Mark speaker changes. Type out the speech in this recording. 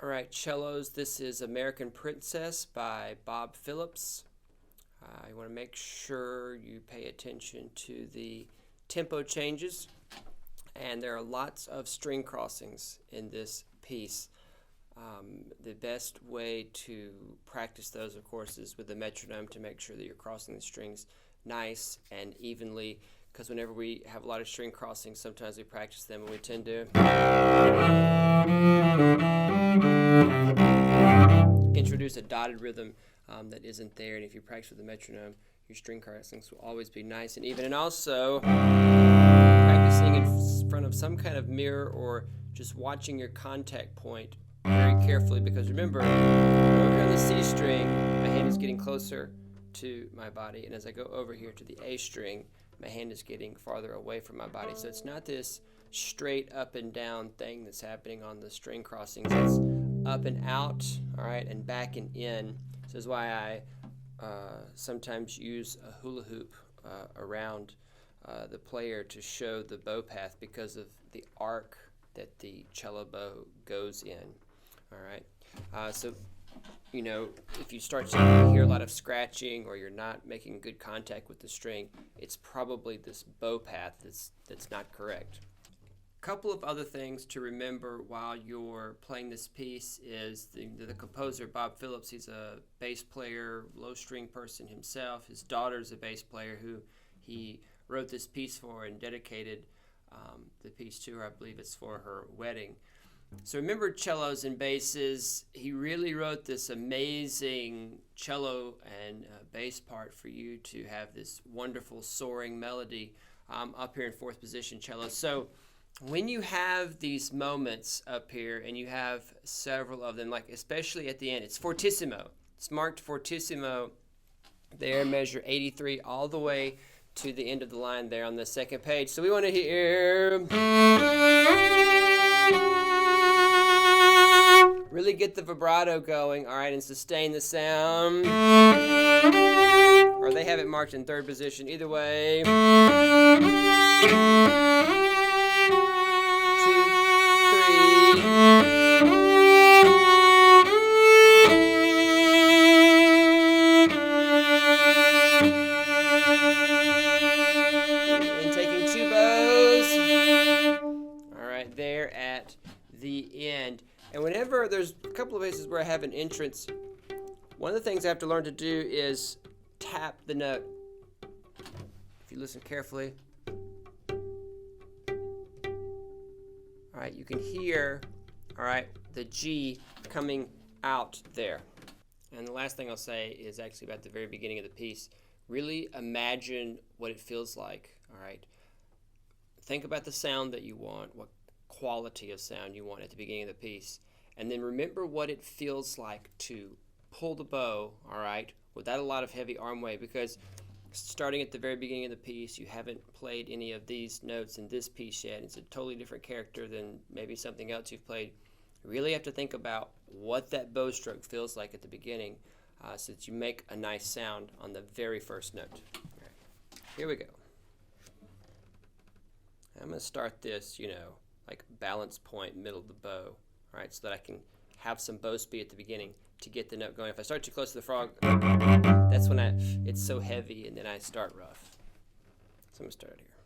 Speaker 1: Alright, cellos, this is American Princess by Bob Phillips. You want to make sure you pay attention to the tempo changes, and there are lots of string crossings in this piece. The best way to practice those, of course, is with the metronome to make sure that you're crossing the strings nice and evenly, because whenever we have a lot of string crossings, sometimes we practice them and we tend to introduce a dotted rhythm that isn't there, and if you practice with the metronome, your string crossings will always be nice and even. And also practicing in front of some kind of mirror or just watching your contact point very carefully, because remember, over here on the C string, my hand is getting closer to my body, and as I go over here to the A string, my hand is getting farther away from my body. So it's not this straight up and down thing that's happening on the string crossings. It's up and out, all right, and back and in. So this is why I sometimes use a hula hoop around the player to show the bow path, because of the arc that the cello bow goes in. All right, so you know, if you start to hear a lot of scratching or you're not making good contact with the string, it's probably this bow path that's not correct. A couple of other things to remember while you're playing this piece is the composer, Bob Phillips. He's a bass player, low string person himself. His daughter's a bass player who he wrote this piece for and dedicated the piece to her. I believe it's for her wedding. So remember cellos and basses. He really wrote this amazing cello and bass part for you to have this wonderful soaring melody up here in fourth position cello. So when you have these moments up here, and you have several of them, like especially at the end, it's fortissimo. It's marked fortissimo there, measure 83, all the way to the end of the line there on the second page. So we want to hear, really get the vibrato going, all right, and sustain the sound. Or they have it marked in third position, either way. There at the end. And whenever there's a couple of places where I have an entrance, one of the things I have to learn to do is tap the note. If you listen carefully, all right, you can hear, all right, the G coming out there. And the last thing I'll say is actually about the very beginning of the piece. Really imagine what it feels like, all right? Think about the sound that you want, what quality of sound you want at the beginning of the piece, and then remember what it feels like to pull the bow, all right, without a lot of heavy arm weight, because starting at the very beginning of the piece, you haven't played any of these notes in this piece yet. It's a totally different character than maybe something else you've played. You really have to think about what that bow stroke feels like at the beginning, so that you make a nice sound on the very first note. All right, here we go. I'm going to start this, you know, like balance point, middle of the bow, all right, so that I can have some bow speed at the beginning to get the note going. If I start too close to the frog, that's when it's so heavy, and then I start rough. So I'm going to start out here.